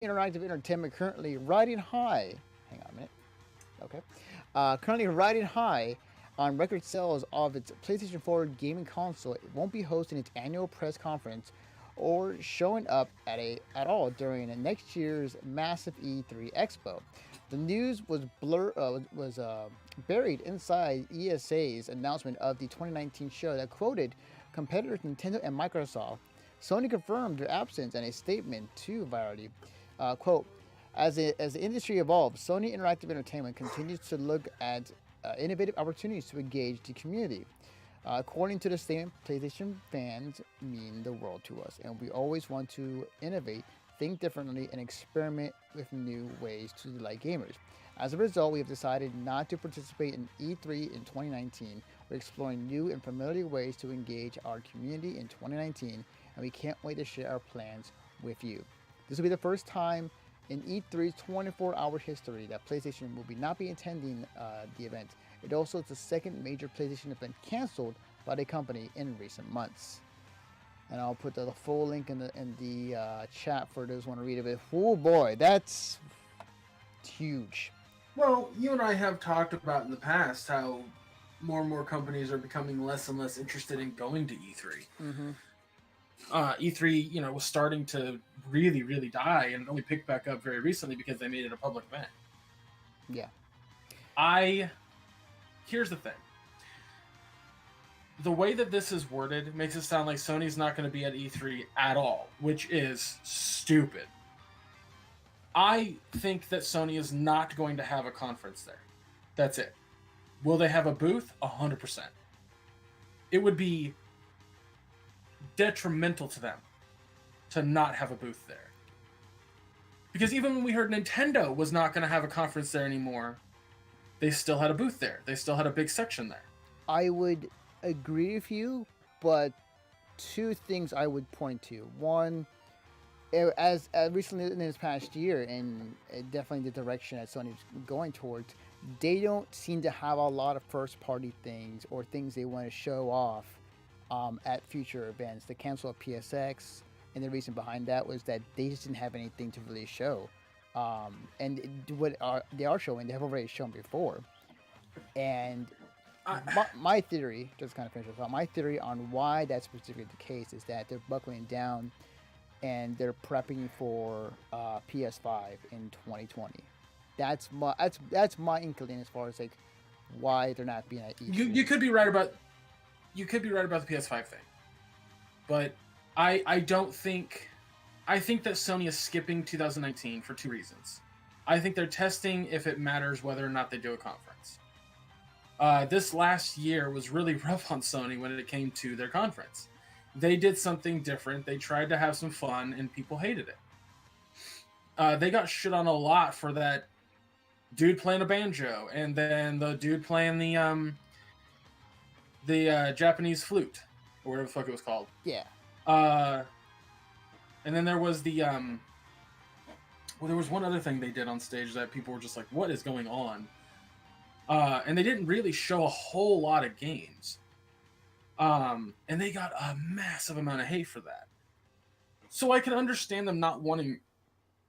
Interactive Entertainment currently riding high. Hang on a minute. Okay. Currently riding high on record sales of its PlayStation 4 gaming console, it won't be hosting its annual press conference or showing up at all during next year's massive E3 Expo. The news was buried inside ESA's announcement of the 2019 show that quoted competitors Nintendo and Microsoft. Sony confirmed their absence in a statement to Variety. Quote, as the industry evolves, Sony Interactive Entertainment continues to look at innovative opportunities to engage the community. According to the statement, PlayStation fans mean the world to us, and we always want to innovate, think differently, and experiment with new ways to delight gamers. As a result, we have decided not to participate in E3 in 2019. We're exploring new and familiar ways to engage our community in 2019, and we can't wait to share our plans with you. This will be the first time in E3's 24-hour history that PlayStation will not be attending the event. It also is the second major PlayStation event canceled by the company in recent months. And I'll put the full link in the chat for those who want to read it. Oh boy, that's huge. Well, you and I have talked about in the past how more and more companies are becoming less and less interested in going to E3. Mm-hmm. E3, was starting to really, really die, and it only picked back up very recently because they made it a public event. Yeah. Here's the thing. The way that this is worded makes it sound like Sony's not going to be at E3 at all, which is stupid. I think that Sony is not going to have a conference there. That's it. Will they have a booth? 100%. It would be detrimental to them to not have a booth there. Because even when we heard Nintendo was not going to have a conference there anymore, they still had a booth there. They still had a big section there. I would agree with you, but two things I would point to. One, as recently in this past year, and definitely the direction that Sony's going towards, they don't seem to have a lot of first-party things or things they want to show off at future events. The cancel of PSX, and the reason behind that was that they just didn't have anything to really show. And they are showing, they have already shown before. And my theory, just kind of finish this out, my theory on why that's specifically the case is that they're buckling down and they're prepping for PS5 in 2020. That's my inkling as far as like why they're not being at E3. You could be right about the PS5 thing, but I don't think. I think that Sony is skipping 2019 for two reasons. I think they're testing if it matters whether or not they do a conference. This last year was really rough on Sony when it came to their conference. They did something different. They tried to have some fun, and people hated it. They got shit on a lot for that dude playing a banjo, and then the dude playing the Japanese flute, or whatever the fuck it was called. Yeah. And then there was there was one other thing they did on stage that people were just like, what is going on? And they didn't really show a whole lot of games. And they got a massive amount of hate for that. So I can understand them not wanting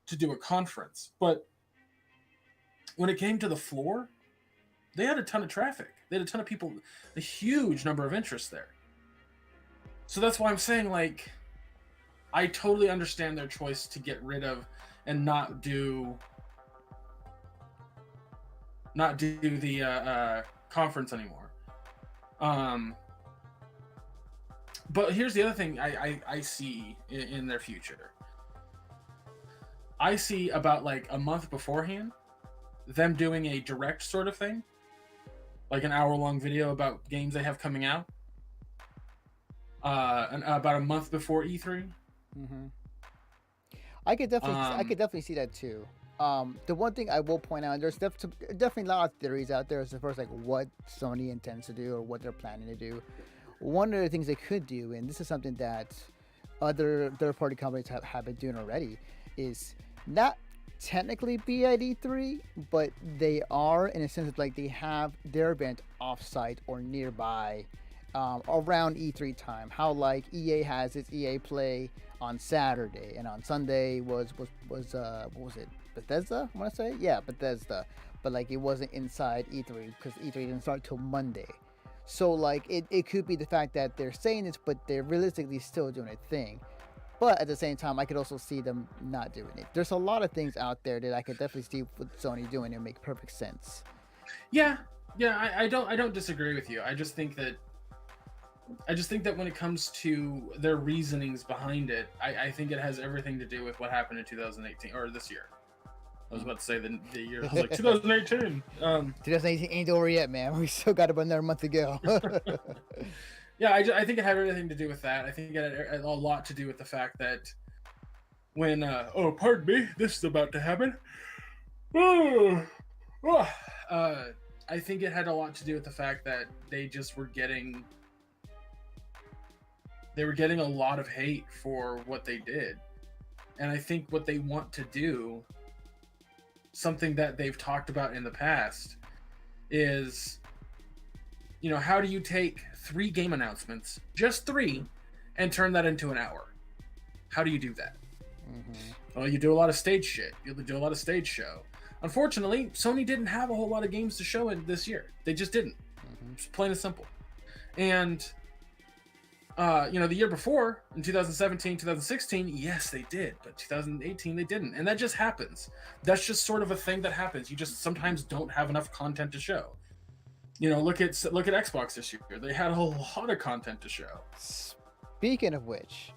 to do a conference. But when it came to the floor, they had a ton of traffic. They had a ton of people, a huge number of interest there. So that's why I'm saying, like, I totally understand their choice to get rid of and not do the conference anymore. But here's the other thing I see in their future. I see about like a month beforehand them doing a direct sort of thing, like an hour-long video about games they have coming out. And about a month before E3. Mm-hmm. I could definitely see that too. The one thing I will point out, there's definitely a lot of theories out there as far as like what Sony intends to do or what they're planning to do. One of the things they could do, and this is something that other third-party companies have been doing already, is not technically be at E3, but they are in a sense of like they have their event off-site or nearby around E3 time. How like EA has its EA Play on Saturday, and on Sunday was what was it? Bethesda? I want to say, yeah, Bethesda. But like it wasn't inside E3 because E3 didn't start till Monday. So like it could be the fact that they're saying this, but they're realistically still doing a thing. But at the same time, I could also see them not doing it. There's a lot of things out there that I could definitely see with Sony doing and make perfect sense. Yeah, I don't disagree with you. I just think that when it comes to their reasonings behind it, I think it has everything to do with what happened in 2018 or this year. I was about to say the year. I was like 2018. 2018 ain't over yet, man. We still got about another month to go. Yeah, I think it had everything to do with that. I think it had a lot to do with the fact that when oh, pardon me, this is about to happen. I think it had a lot to do with the fact that they just were getting a lot of hate for what they did. And I think what they want to do, something that they've talked about in the past, is, you know, how do you take 3 game announcements, just 3, and turn that into an hour? How do you do that? Mm-hmm. Well, you do a lot of stage shit. You do a lot of stage show. Unfortunately, Sony didn't have a whole lot of games to show in this year. They just didn't. Mm-hmm. Just plain and simple. And you know, the year before, in 2017, 2016, yes, they did, but 2018 they didn't, and that just happens. That's just sort of a thing that happens. You just sometimes don't have enough content to show. You know, look at Xbox this year. They had a lot of content to show. Speaking of which,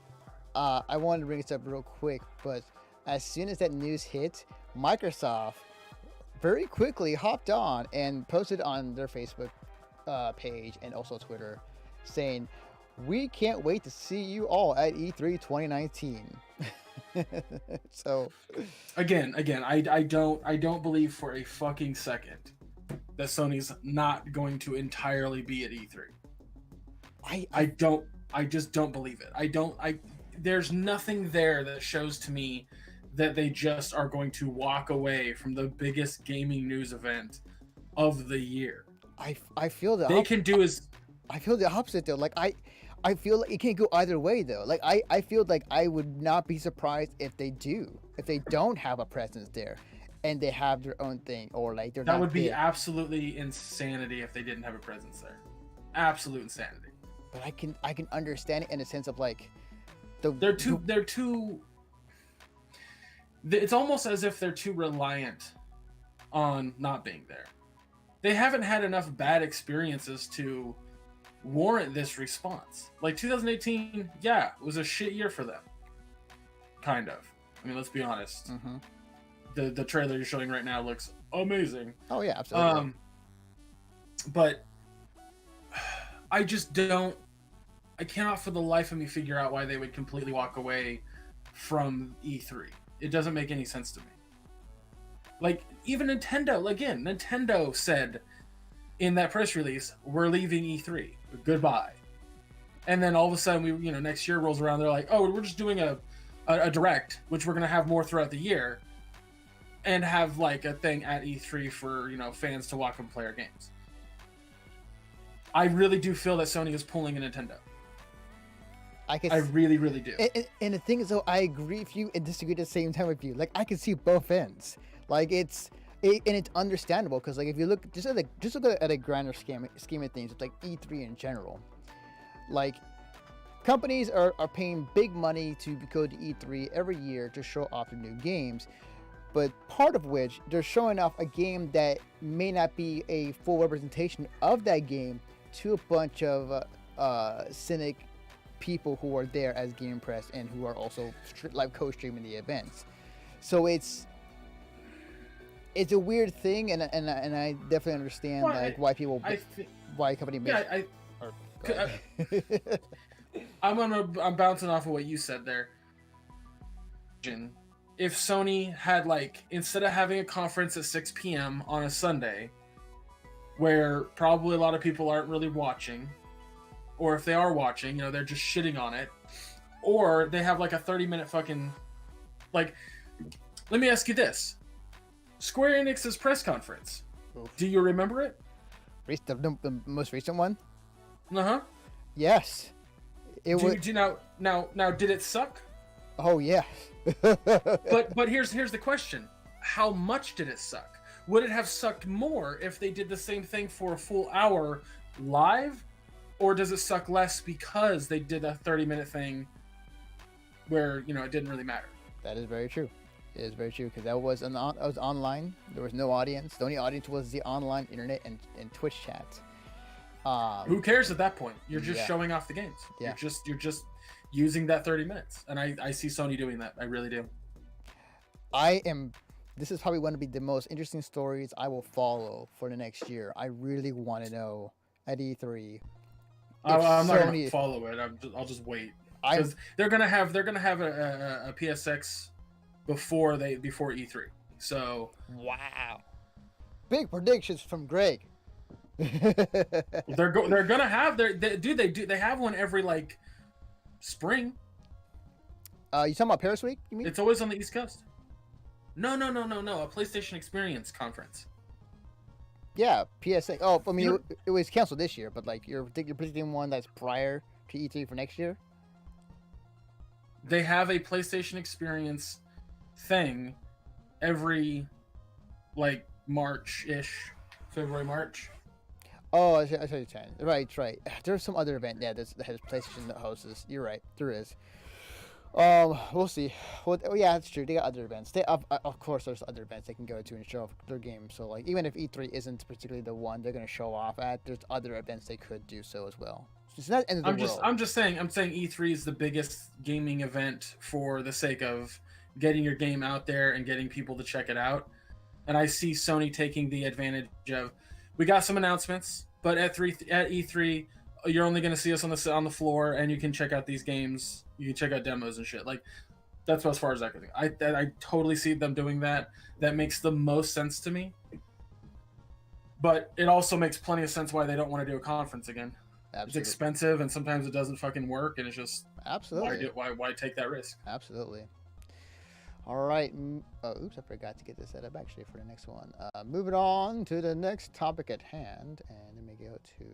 I wanted to bring this up real quick, but as soon as that news hit, Microsoft very quickly hopped on and posted on their Facebook page and also Twitter saying, "We can't wait to see you all at E3 2019." So again, I don't believe for a fucking second that Sony's not going to entirely be at E3. I just don't believe it. There's nothing there that shows to me that they just are going to walk away from the biggest gaming news event of the year. I feel that they can do is I feel the opposite though. Like I feel like it can't go either way though. Like I feel like I would not be surprised if they don't have a presence there and they have their own thing, or like they're that not would be big. Absolutely insanity if they didn't have a presence there. Absolute insanity. But I can understand it in a sense of like they're too it's almost as if they're too reliant on not being there. They haven't had enough bad experiences to warrant this response. Like 2018, yeah, it was a shit year for them. Kind of. I mean, let's be honest. Mm-hmm. The trailer you're showing right now looks amazing. Oh yeah, absolutely. But I just don't. I cannot for the life of me figure out why they would completely walk away from E3. It doesn't make any sense to me. Like, even Nintendo, again, Nintendo said in that press release, we're leaving E3. Goodbye. And then all of a sudden, next year rolls around, they're like, oh, we're just doing a direct, which we're going to have more throughout the year, and have like a thing at E3 for, fans to walk and play our games. I really do feel that Sony is pulling a Nintendo. I really, really do. And the thing is, though, I agree with you and disagree at the same time with you. Like, I can see both ends. Like, and it's understandable because, like, if you look just look at a grander scheme of things, it's like E3 in general. Like, companies are paying big money to go to E3 every year to show off their new games, but part of which they're showing off a game that may not be a full representation of that game to a bunch of cynic people who are there as game press and who are also live co-streaming the events. So it's a weird thing, and I definitely understand why people why company makes. I'm bouncing off of what you said there. If Sony had, like, instead of having a conference at 6 p.m. on a Sunday, where probably a lot of people aren't really watching, or if they are watching, they're just shitting on it, or they have like a 30-minute fucking, like, let me ask you this. Square Enix's press conference. Oof. Do you remember it? The most recent one? Uh-huh. Yes. It was. Do you now? Did it suck? Oh yeah. But here's the question: how much did it suck? Would it have sucked more if they did the same thing for a full hour live, or does it suck less because they did a 30-minute thing where it didn't really matter? That is very true. It is very true because that was online. There was no audience. The only audience was the online internet and Twitch chat. Who cares at that point? You're just Yeah. showing off the games. Yeah. You're just using that 30 minutes, and I see Sony doing that. I really do. This is probably going to be the most interesting stories I will follow for the next year. I really want to know at E3. I'm not going Sony- to follow it. I'll just wait I because they're gonna have a PSX before E3. So wow. Big predictions from Greg. they're gonna have they have one every like spring. You talking about Paris Week? You mean? It's always on the East Coast. No. A PlayStation Experience conference. Yeah, PSA. Oh, I mean, You- it was canceled this year, but like you're predicting one that's prior to E3 for next year. They have a PlayStation Experience thing every like March-ish, February, March. Oh, I see what you're saying. Right. There's some other event, that has PlayStation that hosts this. You're right, there is. We'll see. Well, yeah, that's true. They got other events. Of course, there's other events they can go to and show off their games. So, like, even if E3 isn't particularly the one they're gonna show off at, there's other events they could do so as well. It's not the end of the world. I'm saying E3 is the biggest gaming event for the sake of getting your game out there and getting people to check it out. And I see Sony taking the advantage of, we got some announcements, but at E3, you're only going to see us on the floor, and you can check out these games. You can check out demos and shit. Like, that's as far as I can think. I totally see them doing that. That makes the most sense to me. But it also makes plenty of sense why they don't want to do a conference again. Absolutely. It's expensive, and sometimes it doesn't fucking work, and it's just Absolutely. why take that risk? Absolutely. All right. Oops, I forgot to get this set up actually for the next one. Moving on to the next topic at hand, and let me go to